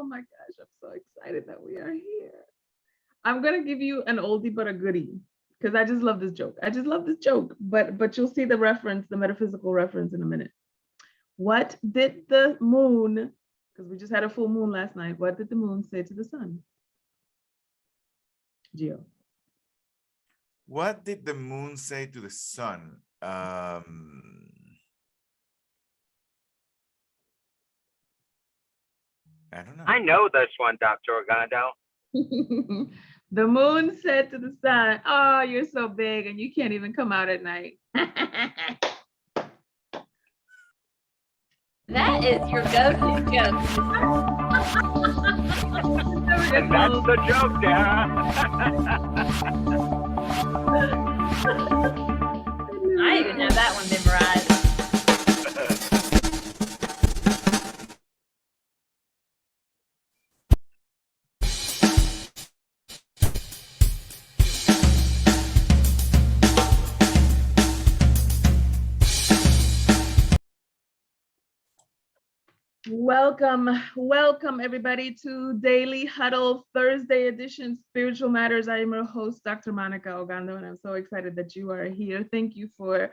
my gosh, I'm so excited that we are here. I'm gonna give you an oldie but a goodie because I just love this joke. I just love this joke, but you'll see the reference, the metaphysical reference in a minute. What did the moon, because we just had a full moon last night, what did the moon say to the sun? Gio. What did the moon say to the sun? I don't know. I know this one, Dr. Ogando. The moon said to the sun, oh, you're so big and you can't even come out at night. That is your go-to joke. And that's the joke, Dara. I even have that one memorized. Welcome everybody to Daily Huddle Thursday edition Spiritual Matters. I am your host, Dr. Monikah Ogando, and I'm so excited that you are here. Thank you for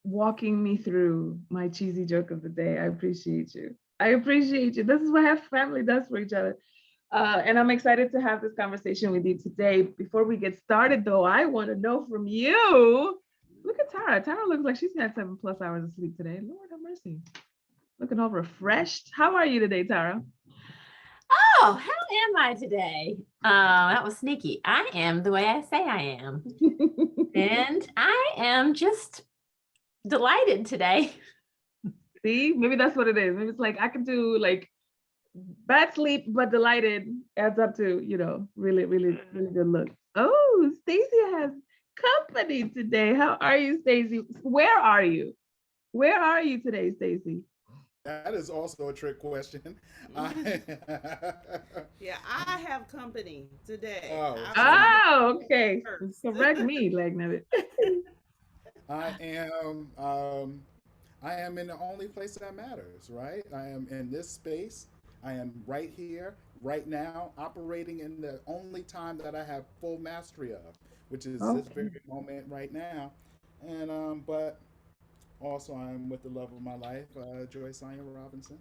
walking me through my cheesy joke of the day. I appreciate you. This is what family does for each other. And I'm excited to have this conversation with you today. Before we get started though, I want to know from you. Look at Tara. Tara looks like she's had 7+ hours of sleep today. Lord have mercy. Looking all refreshed. How are you today, Tara? Oh, how am I today? That was sneaky. I am the way I say I am. And I am just delighted today. See, maybe that's what it is. Maybe it's like I could do like bad sleep, but delighted adds up to, you know, really good look. Oh, Stacey has company today. How are you, Stacey? Where are you? Where are you today, Stacey? That is also a trick question. Yeah, I have company today. Oh, okay. Correct me, like I am in the only place that matters, right? I am in this space. I am right here, right now, operating in the only time that I have full mastery of, which is this very moment right now. And but also, I'm with the love of my life, Joy Sonia Robinson.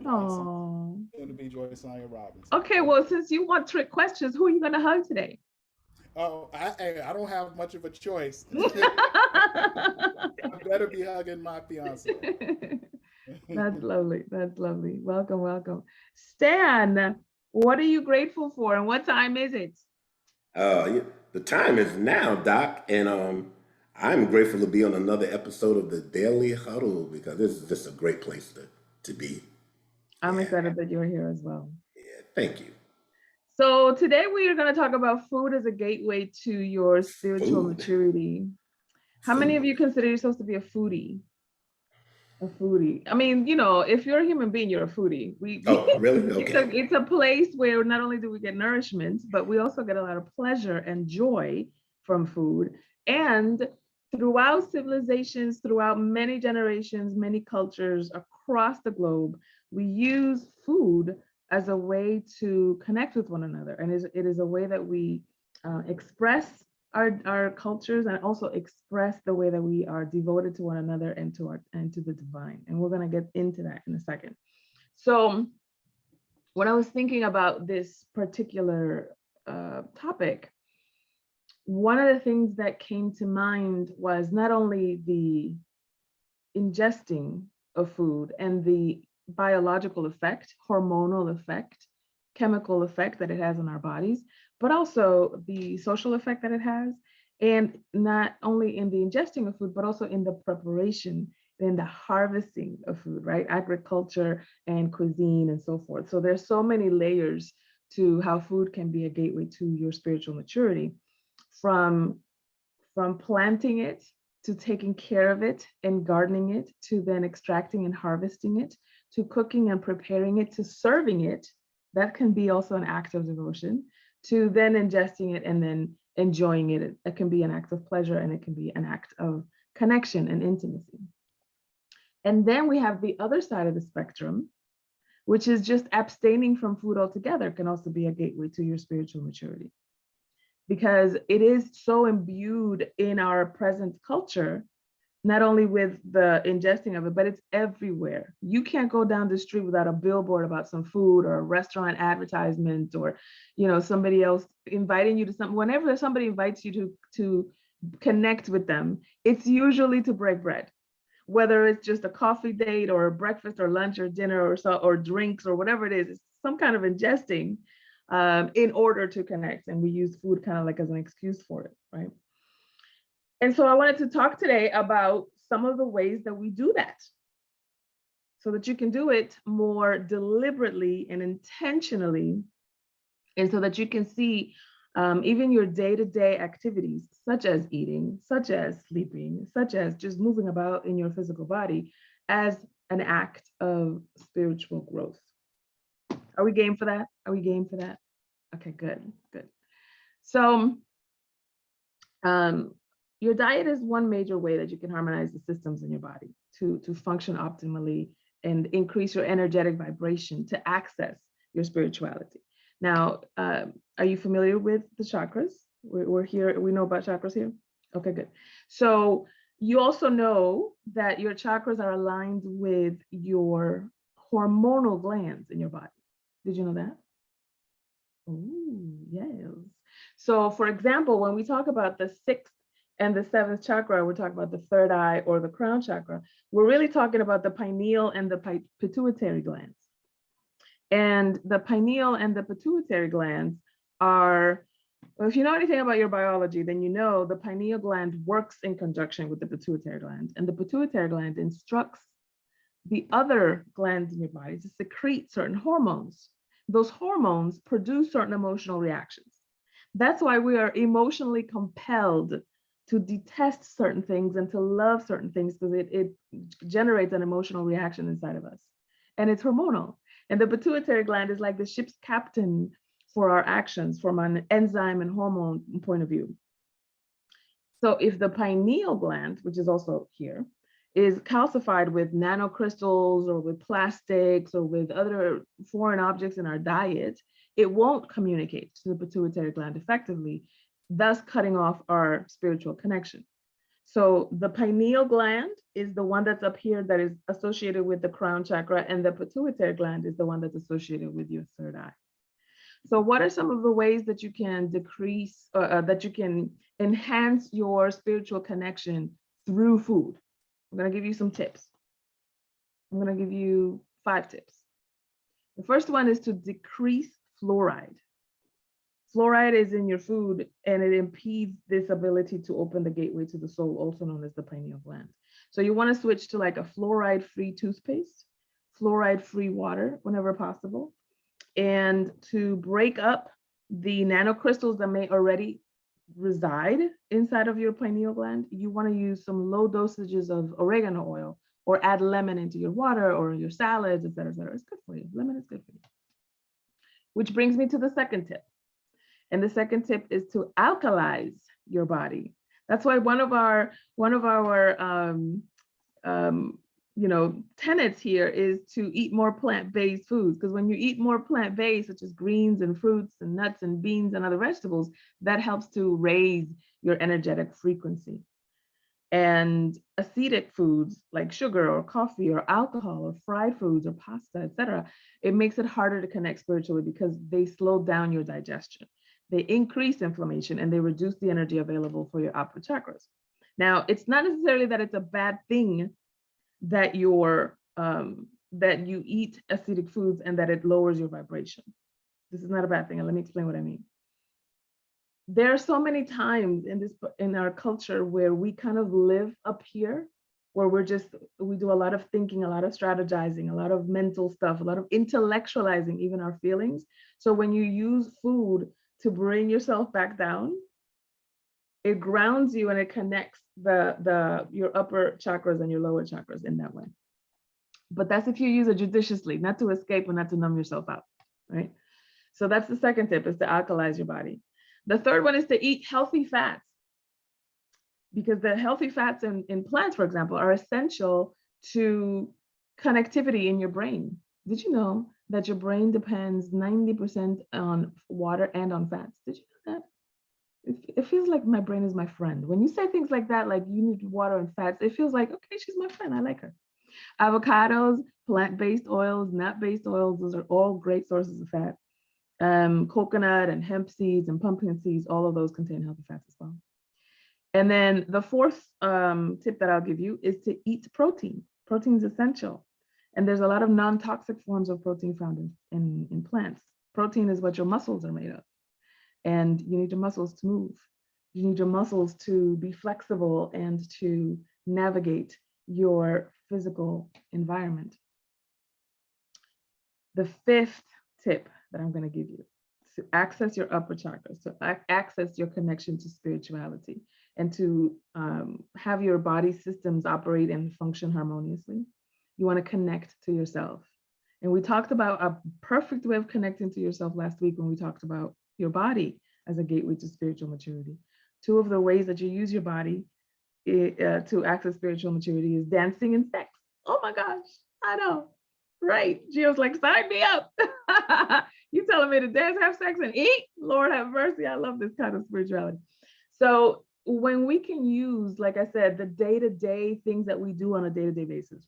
Oh, Soon to be Joy Sonia Robinson. Okay, well, since you want trick questions, who are you gonna hug today? Oh, I don't have much of a choice. I better be hugging my fiance. That's lovely. That's lovely. Welcome. Stan, what are you grateful for, and what time is it? The time is now, Doc, and I'm grateful to be on another episode of the Daily Huddle because this is just a great place to be. I'm excited that you're here as well. Yeah, thank you. So today we are going to talk about food as a gateway to your spiritual maturity. How many of you consider yourselves to be a foodie? A foodie. I mean, you know, if you're a human being, you're a foodie. Oh, really? Okay. It's a place where not only do we get nourishment, but we also get a lot of pleasure and joy from food. And throughout civilizations, throughout many generations, many cultures across the globe, we use food as a way to connect with one another. And it is a way that we express our cultures and also express the way that we are devoted to one another and to the divine. And we're going to get into that in a second. So when I was thinking about this particular topic, one of the things that came to mind was not only the ingesting of food and the biological effect, hormonal effect, chemical effect that it has on our bodies, but also the social effect that it has. And not only in the ingesting of food, but also in the preparation and the harvesting of food, right? Agriculture and cuisine and so forth. So there's so many layers to how food can be a gateway to your spiritual maturity, from planting it to taking care of it and gardening it, to then extracting and harvesting it, to cooking and preparing it, to serving it. That can be also an act of devotion, to then ingesting it and then enjoying it. It can be an act of pleasure, and it can be an act of connection and intimacy. And then we have the other side of the spectrum, which is just abstaining from food altogether, can also be a gateway to your spiritual maturity. Because it is so imbued in our present culture, not only with the ingesting of it, but it's everywhere. You can't go down the street without a billboard about some food or a restaurant advertisement, or, you know, somebody else inviting you to something. Whenever somebody invites you to connect with them, it's usually to break bread, whether it's just a coffee date or a breakfast or lunch or dinner or drinks or whatever it is. It's some kind of ingesting in order to connect. And we use food kind of like as an excuse for it, right? And so I wanted to talk today about some of the ways that we do that, so that you can do it more deliberately and intentionally, and so that you can see even your day-to-day activities, such as eating, such as sleeping, such as just moving about in your physical body, as an act of spiritual growth. Are we game for that? Are we game for that? Okay, good, good. So, your diet is one major way that you can harmonize the systems in your body to function optimally and increase your energetic vibration to access your spirituality. Now, are you familiar with the chakras? We're here, we know about chakras here? Okay, good. So you also know that your chakras are aligned with your hormonal glands in your body. Did you know that? Oh, yes. So for example, when we talk about the 6th and the 7th chakra, we're talking about the third eye or the crown chakra. We're really talking about the pineal and the pituitary glands. And the pineal and the pituitary glands are, well, if you know anything about your biology, then you know the pineal gland works in conjunction with the pituitary gland, and the pituitary gland instructs the other glands in your body to secrete certain hormones. Those hormones produce certain emotional reactions. That's why we are emotionally compelled to detest certain things and to love certain things, because it generates an emotional reaction inside of us. And it's hormonal. And the pituitary gland is like the ship's captain for our actions from an enzyme and hormone point of view. So if the pineal gland, which is also here, is calcified with nanocrystals or with plastics or with other foreign objects in our diet, it won't communicate to the pituitary gland effectively, thus cutting off our spiritual connection. So the pineal gland is the one that's up here that is associated with the crown chakra, and the pituitary gland is the one that's associated with your third eye. So what are some of the ways that you can decrease, that you can enhance your spiritual connection through food? I'm going to give you some tips. I'm going to give you 5 tips. The first one is to decrease fluoride. Fluoride is in your food, and it impedes this ability to open the gateway to the soul, also known as the pineal gland. So you want to switch to like a fluoride-free toothpaste, fluoride-free water whenever possible, and to break up the nanocrystals that may already reside inside of your pineal gland, you want to use some low dosages of oregano oil, or add lemon into your water or your salads, et cetera, et cetera. It's good for you. Lemon is good for you. Which brings me to the second tip. And the second tip is to alkalize your body. That's why one of our tenets here is to eat more plant-based foods, because when you eat more plant-based, such as greens and fruits and nuts and beans and other vegetables, that helps to raise your energetic frequency. And acidic foods like sugar or coffee or alcohol or fried foods or pasta, etc., it makes it harder to connect spiritually because they slow down your digestion. They increase inflammation and they reduce the energy available for your upper chakras. Now, it's not necessarily that it's a bad thing that that you eat acidic foods and that it lowers your vibration. This is not a bad thing, and let me explain what I mean. There are so many times in our culture where we kind of live up here, where we do a lot of thinking, a lot of strategizing, a lot of mental stuff, a lot of intellectualizing even our feelings. So when you use food to bring yourself back down, it grounds you and it connects your upper chakras and your lower chakras in that way. But that's if you use it judiciously, not to escape and not to numb yourself out, right? So that's the second tip, is to alkalize your body. The third one is to eat healthy fats, because the healthy fats in plants, for example, are essential to connectivity in your brain. Did you know that your brain depends 90% on water and on fats. Did you know that? It feels like my brain is my friend. When you say things like that, like you need water and fats, it feels like, okay, she's my friend. I like her. Avocados, plant-based oils, nut-based oils, those are all great sources of fat. Coconut and hemp seeds and pumpkin seeds, all of those contain healthy fats as well. And then the fourth tip that I'll give you is to eat protein. Protein is essential. And there's a lot of non-toxic forms of protein found in plants. Protein is what your muscles are made of. And you need your muscles to move. You need your muscles to be flexible and to navigate your physical environment. The fifth tip that I'm going to give you is to access your upper chakras, to access your connection to spirituality, and to have your body systems operate and function harmoniously. You want to connect to yourself. And we talked about a perfect way of connecting to yourself last week when we talked about your body as a gateway to spiritual maturity. Two of the ways that you use your body to access spiritual maturity is dancing and sex. Oh my gosh, I know. Right. Gio's like, sign me up. You telling me to dance, have sex, and eat? Lord have mercy. I love this kind of spirituality. So when we can use, like I said, the day-to-day things that we do on a day-to-day basis,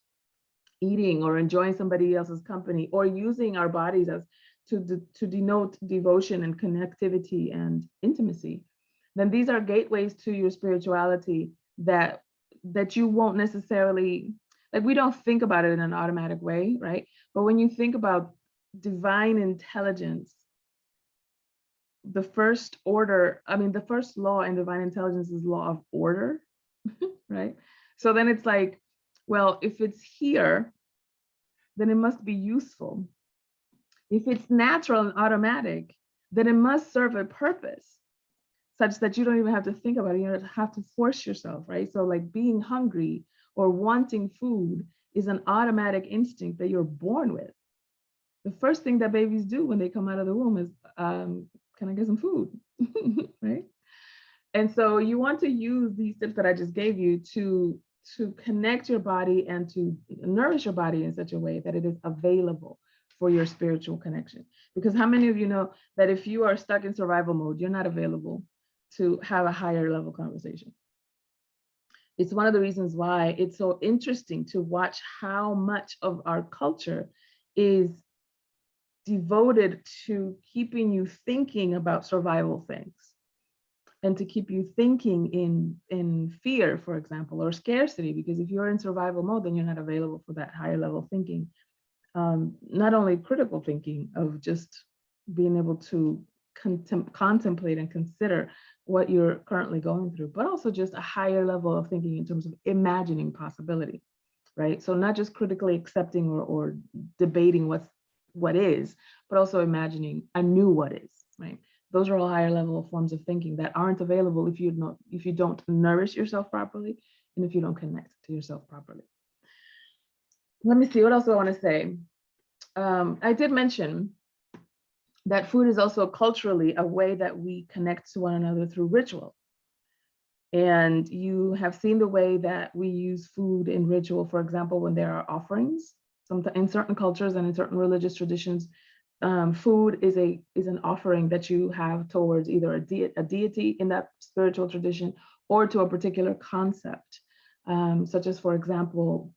eating or enjoying somebody else's company, or using our bodies as to denote devotion and connectivity and intimacy, then these are gateways to your spirituality that you won't necessarily, like, we don't think about it in an automatic way, right? But when you think about divine intelligence, the first law in divine intelligence is law of order, right? So then it's like, well, if it's here, then it must be useful. If it's natural and automatic, then it must serve a purpose such that you don't even have to think about it. You don't have to force yourself, right? So like being hungry or wanting food is an automatic instinct that you're born with. The first thing that babies do when they come out of the womb is, can I get some food, right? And so you want to use these tips that I just gave you to connect your body and to nourish your body in such a way that it is available for your spiritual connection. Because how many of you know that if you are stuck in survival mode, you're not available to have a higher level conversation? It's one of the reasons why it's so interesting to watch how much of our culture is devoted to keeping you thinking about survival things, and to keep you thinking in fear, for example, or scarcity, because if you're in survival mode, then you're not available for that higher level thinking. Not only critical thinking of just being able to contemplate and consider what you're currently going through, but also just a higher level of thinking in terms of imagining possibility, right? So not just critically accepting or debating what is, but also imagining a new what is, right? Those are all higher level forms of thinking that aren't available if you don't nourish yourself properly, and if you don't connect to yourself properly. Let me see, what else do I want to say? I did mention that food is also culturally a way that we connect to one another through ritual. And you have seen the way that we use food in ritual, for example, when there are offerings. In certain cultures and in certain religious traditions, food is an offering that you have towards either a deity in that spiritual tradition, or to a particular concept, such as, for example,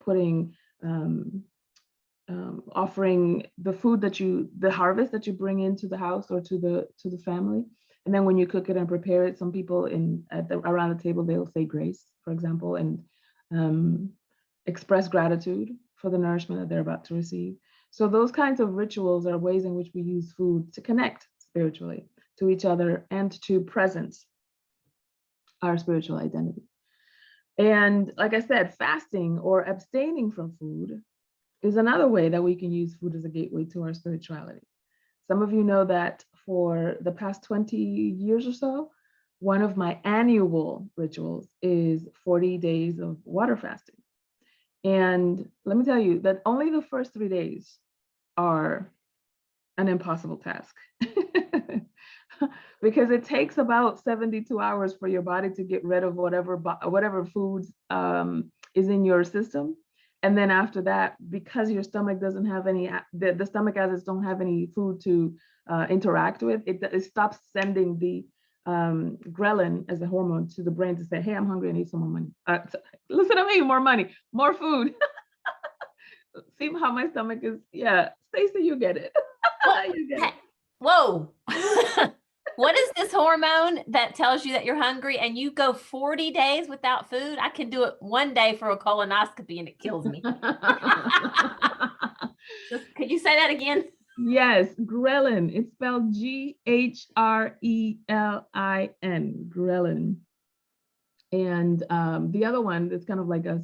offering the food the harvest that you bring into the house or to the family. And then when you cook it and prepare it, some people around the table, they'll say grace, for example, and express gratitude for the nourishment that they're about to receive. So those kinds of rituals are ways in which we use food to connect spiritually to each other and to presence our spiritual identity. And like I said, fasting or abstaining from food is another way that we can use food as a gateway to our spirituality. Some of you know that for the past 20 years or so, one of my annual rituals is 40 days of water fasting. And let me tell you that only the first 3 days are an impossible task because it takes about 72 hours for your body to get rid of whatever foods is in your system. And then after that, because your stomach doesn't have any, the stomach acids don't have any food to interact with, it stops sending the ghrelin as a hormone to the brain to say, hey, I'm hungry, I need some more money. Listen to me, more money, more food. See how my stomach is, yeah, Stacey, you get it. You get it. Whoa. What is this hormone that tells you that you're hungry and you go 40 days without food? I can do it one day for a colonoscopy and it kills me. Could you say that again? Yes, ghrelin. It's spelled Ghrelin, ghrelin. And the other one that's kind of like a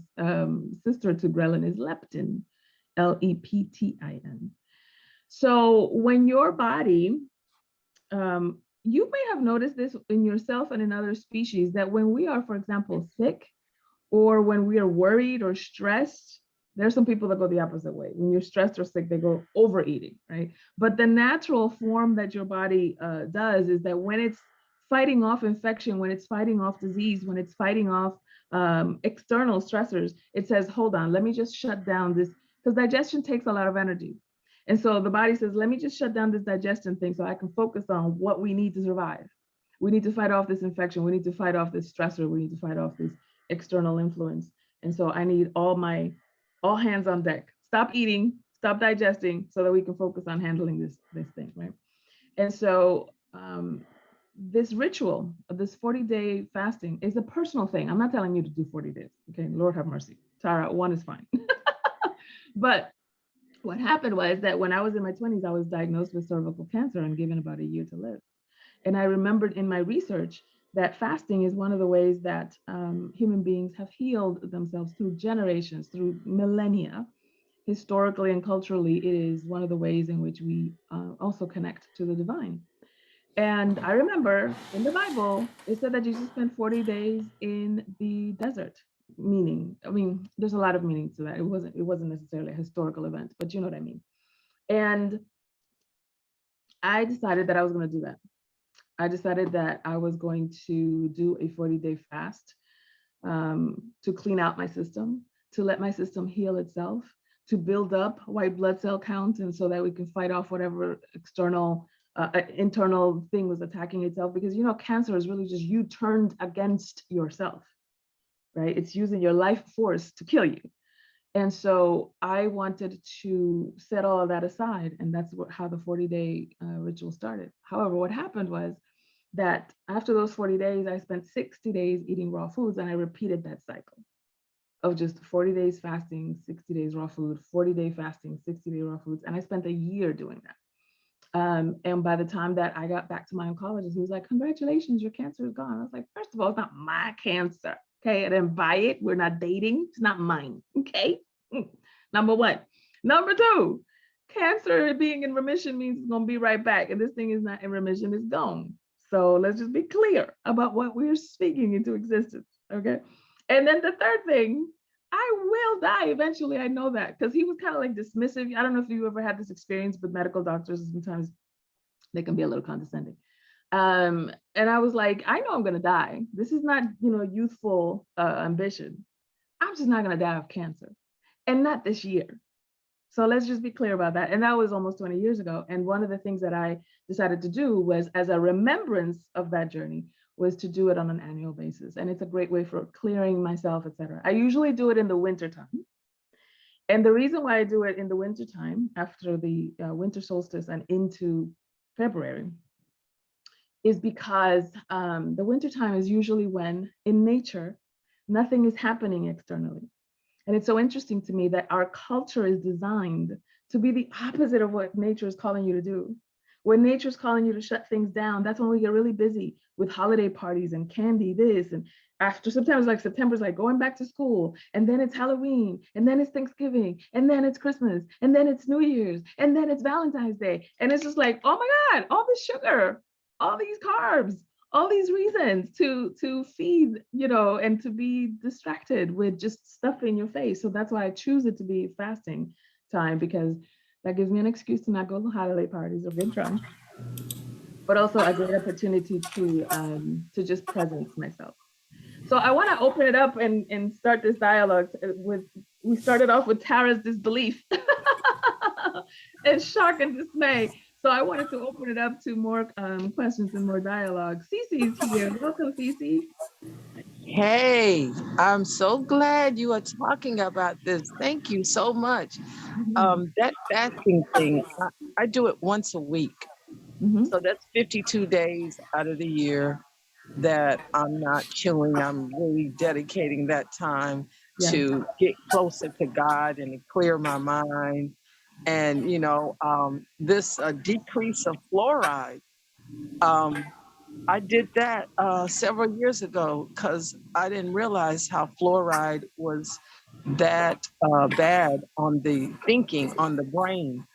sister to ghrelin is leptin, Leptin. So when your body, you may have noticed this in yourself and in other species, that when we are, for example, sick, or when we are worried or stressed, there's some people that go the opposite way. When you're stressed or sick, they go overeating, right? But the natural form that your body does is that when it's fighting off infection, when it's fighting off disease, when it's fighting off external stressors, it says, hold on, let me just shut down this, because digestion takes a lot of energy. And so the body says, let me just shut down this digestion thing so I can focus on what we need to survive. We need to fight off this infection. We need to fight off this stressor. We need to fight off this external influence. And so I need all hands on deck. Stop eating, stop digesting, so that we can focus on handling this thing, right? And so this ritual of this 40-day fasting is a personal thing. I'm not telling you to do 40 days, okay? Lord have mercy. Tara, one is fine. But what happened was that when I was in my 20s, I was diagnosed with cervical cancer and given about a year to live. And I remembered in my research that fasting is one of the ways that human beings have healed themselves through generations, through millennia. Historically and culturally, it is one of the ways in which we also connect to the divine. And I remember in the Bible, it said that Jesus spent 40 days in the desert. There's a lot of meaning to that. It wasn't necessarily a historical event, but you know what I mean. And I decided that I was going to do that. I decided that I was going to do a 40-day fast to clean out my system, to let my system heal itself, to build up white blood cell count, and so that we can fight off whatever external, internal thing was attacking itself. Because cancer is really just you turned against yourself, right? It's using your life force to kill you. And so I wanted to set all of that aside, and that's how the 40-day ritual started. However, what happened was that after those 40 days, I spent 60 days eating raw foods, and I repeated that cycle of just 40 days fasting, 60 days raw food, 40-day fasting, 60-day raw foods, and I spent a year doing that. And by the time that I got back to my oncologist, he was like, congratulations, your cancer is gone. I was like, first of all, it's not my cancer. Okay, I didn't buy it. We're not dating. It's not mine. Okay. Number one. Number two, cancer being in remission means it's going to be right back. And this thing is not in remission, it's gone. So let's just be clear about what we're speaking into existence. Okay. And then the third thing, I will die eventually. I know that, because he was kind of like dismissive. I don't know if you ever had this experience with medical doctors. Sometimes they can be a little condescending. And I was like, I know I'm going to die. This is not, youthful ambition. I'm just not going to die of cancer, and not this year. So let's just be clear about that. And that was almost 20 years ago. And one of the things that I decided to do was, as a remembrance of that journey, was to do it on an annual basis. And it's a great way for clearing myself, etc. I usually do it in the wintertime. And the reason why I do it in the wintertime, after the winter solstice and into February, is because the wintertime is usually when, in nature, nothing is happening externally. And it's so interesting to me that our culture is designed to be the opposite of what nature is calling you to do. When nature's calling you to shut things down, that's when we get really busy with holiday parties and candy, this. And after September's like going back to school, and then it's Halloween, and then it's Thanksgiving, and then it's Christmas, and then it's New Year's, and then it's Valentine's Day. And it's just like, oh my God, all this sugar, all these carbs, all these reasons to feed, and to be distracted with just stuff in your face. So that's why I choose it to be fasting time, because that gives me an excuse to not go to holiday parties or get drunk, but also a great opportunity to just presence myself. So I want to open it up and start this dialogue we started off with Tara's disbelief and shock and dismay. So I wanted to open it up to more questions and more dialogue. Cece's here. Welcome, Cece. Hey, I'm so glad you are talking about this. Thank you so much. That fasting thing, I do it once a week. So that's 52 days out of the year that I'm not chewing. I'm really dedicating that time to get closer to God and to clear my mind. And, this decrease of fluoride, I did that several years ago because I didn't realize how fluoride was that bad on the thinking, on the brain.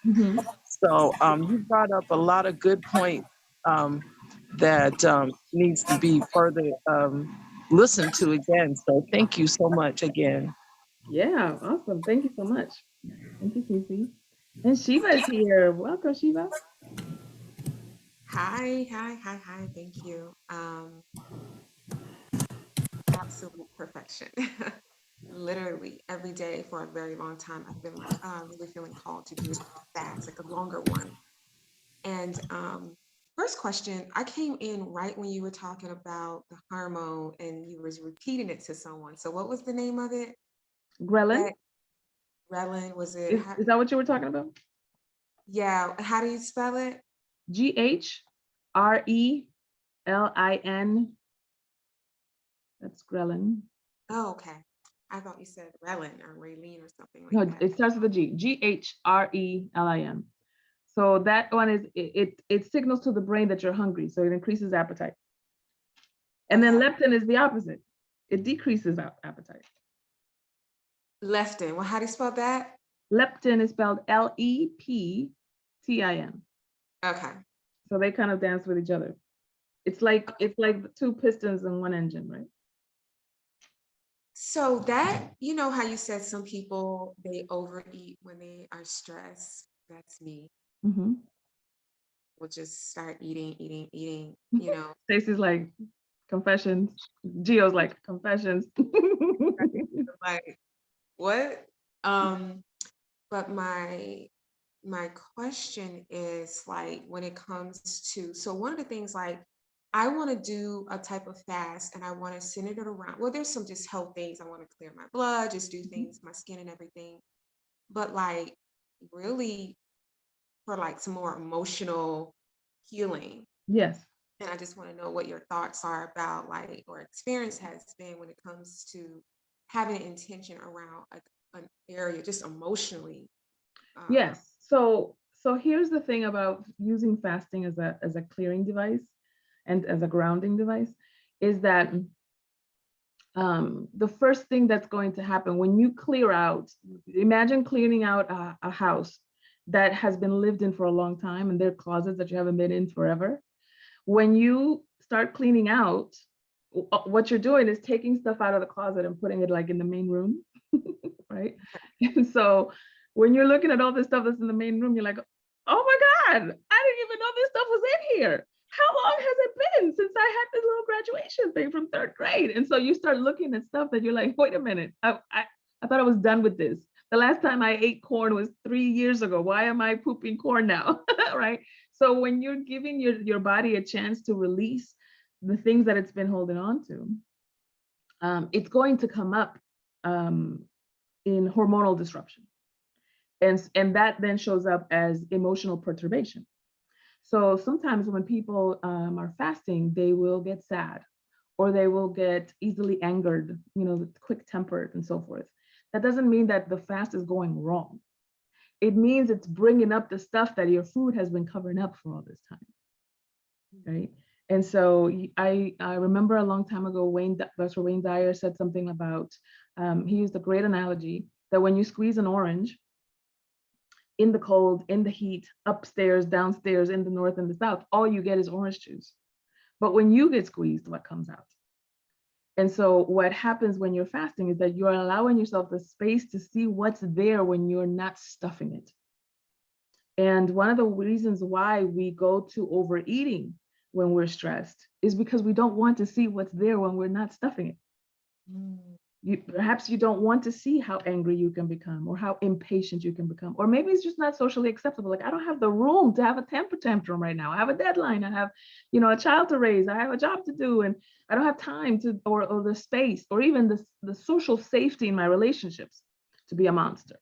So you brought up a lot of good points that needs to be further listened to again. So thank you so much again. Yeah, awesome. Thank you so much. Thank you, Cece. And Shiva is here. Welcome, Shiva. Hi. Thank you. Absolute perfection. Literally every day for a very long time, I've been really feeling called to do a fast, like a longer one. And first question, I came in right when you were talking about the hormone and you was repeating it to someone. So what was the name of it? Ghrelin. Ghrelin, was it? Is that what you were talking about? Yeah. How do you spell it? Ghrelin. That's Ghrelin. Oh, okay. I thought you said Relin or Raylene or something like No, that. it starts with a G. Ghrelin. So that one is it signals to the brain that you're hungry, so it increases appetite. And then leptin is the opposite. It decreases appetite. Leptin. Well, how do you spell that? Leptin is spelled Leptin. Okay. So they kind of dance with each other. It's like the two pistons in one engine, right? So that, you know how you said some people, they overeat when they are stressed. That's me. We'll just start eating, you know. Stacey's like, confessions. Gio's like, confessions. Like, what? But my question is like, when it comes to, so one of the things, like, I want to do a type of fast and I want to center it around, well, there's some just health things. I want to clear my blood, just do things, my skin and everything. But like really for like some more emotional healing. Yes. And I just want to know what your thoughts are about, like, or experience has been when it comes to having an intention around an area just emotionally. Yes. So here's the thing about using fasting as a clearing device and as a grounding device is that the first thing that's going to happen when you clear out, imagine cleaning out a house that has been lived in for a long time and there are closets that you haven't been in forever. When you start cleaning out, what you're doing is taking stuff out of the closet and putting it like in the main room, right? And so when you're looking at all this stuff that's in the main room, you're like, oh my God, I didn't even know this stuff was in here. How long has it been since I had this little graduation thing from 3rd grade? And so you start looking at stuff that you're like, wait a minute, I thought I was done with this. The last time I ate corn was 3 years ago. Why am I pooping corn now, right? So when you're giving your body a chance to release the things that it's been holding on to, it's going to come up in hormonal disruption. And that then shows up as emotional perturbation. So sometimes when people are fasting, they will get sad or they will get easily angered, quick-tempered and so forth. That doesn't mean that the fast is going wrong. It means it's bringing up the stuff that your food has been covering up for all this time, right? And so I remember a long time ago, Dr. Wayne Dyer said something about, he used a great analogy that when you squeeze an orange, in the cold, in the heat, upstairs, downstairs, in the north and the south, all you get is orange juice. But when you get squeezed, what comes out? And so what happens when you're fasting is that you're allowing yourself the space to see what's there when you're not stuffing it. And one of the reasons why we go to overeating when we're stressed is because we don't want to see what's there when we're not stuffing it. Perhaps you don't want to see how angry you can become or how impatient you can become, or maybe it's just not socially acceptable. Like, I don't have the room to have a temper tantrum right now. I have a deadline. I have, a child to raise. I have a job to do, and I don't have time to, or the space, or even the social safety in my relationships to be a monster.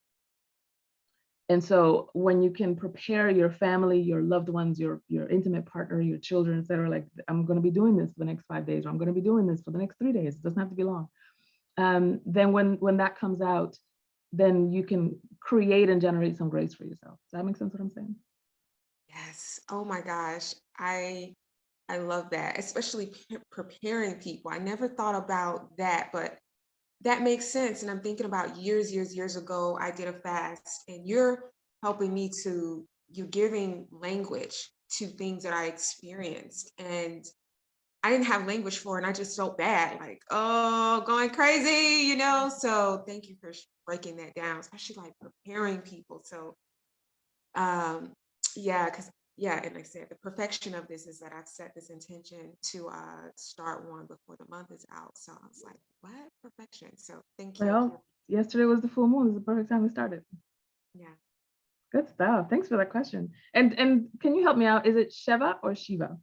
And so when you can prepare your family, your loved ones, your intimate partner, your children, et cetera, like, I'm going to be doing this for the next 5 days, or I'm going to be doing this for the next 3 days. It doesn't have to be long. Then when that comes out, then you can create and generate some grace for yourself. Does that make sense what I'm saying? Yes. Oh my gosh. I love that, especially preparing people. I never thought about that, but that makes sense. And I'm thinking about years ago, I did a fast, and you're giving language to things that I experienced. And I didn't have language for it, and I just felt bad, like, oh, going crazy, So thank you for breaking that down, especially like preparing people. So, because and like I said, the perfection of this is that I've set this intention to start one before the month is out. So I was like, what perfection? So thank you. Well, yesterday was the full moon. It's the perfect time we started. Yeah. Good stuff. Thanks for that question. And can you help me out? Is it Sheva or Shiva?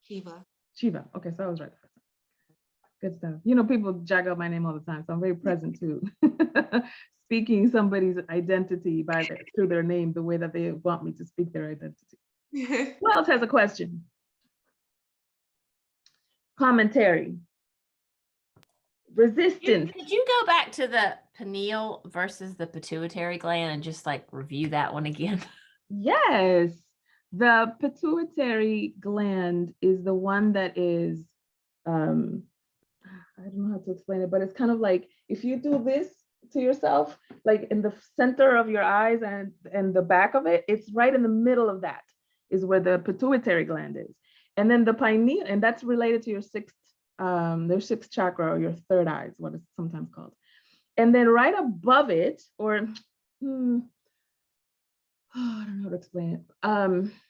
Shiva. Okay, so I was right the first time. Good stuff. People jack up my name all the time, so I'm very present to speaking somebody's identity through their name the way that they want me to speak their identity. Who else has a question? Commentary. Resistance. Could you go back to the pineal versus the pituitary gland and just like review that one again? Yes. The pituitary gland is the one that is, I don't know how to explain it, but it's kind of like if you do this to yourself, like in the center of your eyes and the back of it, it's right in the middle of that is where the pituitary gland is. And then the pineal, and that's related to your their sixth chakra, or your third eye is what it's sometimes called. And then right above it, or I don't know how to explain it.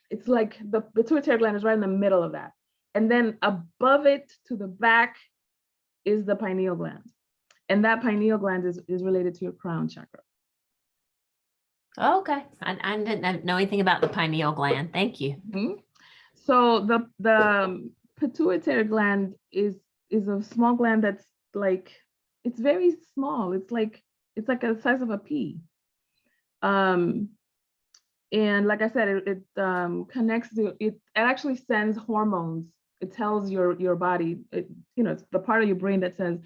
It's like the pituitary gland is right in the middle of that. And then above it to the back is the pineal gland. And that pineal gland is related to your crown chakra. Okay. I didn't know anything about the pineal gland. Thank you. Mm-hmm. So the pituitary gland is a small gland that's like, it's very small. It's like the size of a pea. And like I said, it connects to it. It actually sends hormones. It tells your body, it's the part of your brain that says,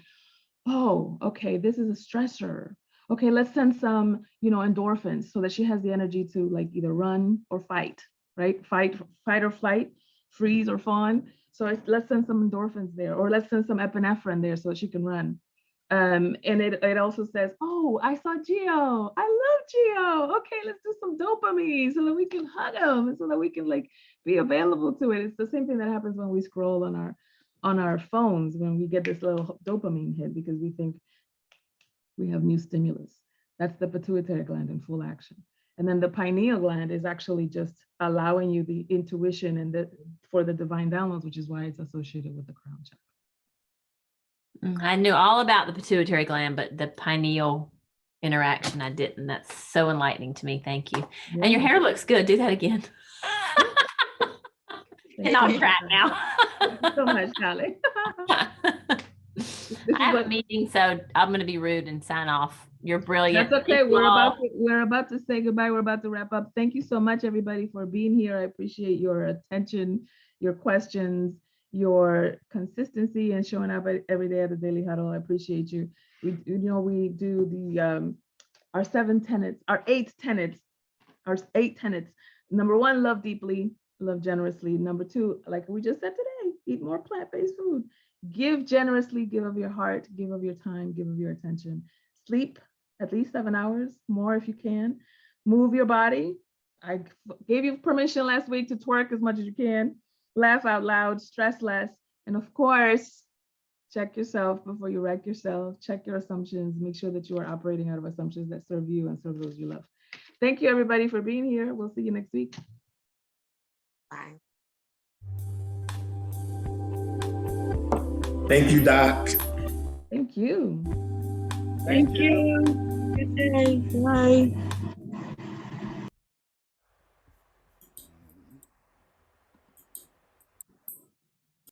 oh, okay, this is a stressor. Okay, let's send some, endorphins so that she has the energy to like either run or fight, right? Fight or flight, freeze or fawn. So let's send some endorphins there, or let's send some epinephrine there so that she can run. And it also says, oh, I saw Gio. I love Gio. Okay, let's do some dopamine so that we can hug him and so that we can like be available to it. It's the same thing that happens when we scroll on our phones, when we get this little dopamine hit because we think we have new stimulus. That's the pituitary gland in full action. And then the pineal gland is actually just allowing you the intuition and for the divine downloads, which is why it's associated with the crown chakra. I knew all about the pituitary gland, but the pineal interaction I didn't. That's so enlightening to me. Thank you. Yeah. And your hair looks good. Do that again. Getting off track now. Thank you so much, Callie. I have a meeting, so I'm going to be rude and sign off. You're brilliant. That's okay. We're about to say goodbye. We're about to wrap up. Thank you so much, everybody, for being here. I appreciate your attention, your questions, your consistency, and showing up every day at the Daily Huddle. I appreciate you. We do the our 8 tenets. Number 1, love deeply, love generously. Number 2, like we just said today, eat more plant-based food. Give generously, give of your heart, give of your time, give of your attention. Sleep at least 7 hours, more if you can. Move your body. I gave you permission last week to twerk as much as you can. Laugh out loud, stress less. And of course, check yourself before you wreck yourself. Check your assumptions. Make sure that you are operating out of assumptions that serve you and serve those you love. Thank you, everybody, for being here. We'll see you next week. Bye. Thank you, Doc. Thank you. Thank you. Thank you. Good day. Bye.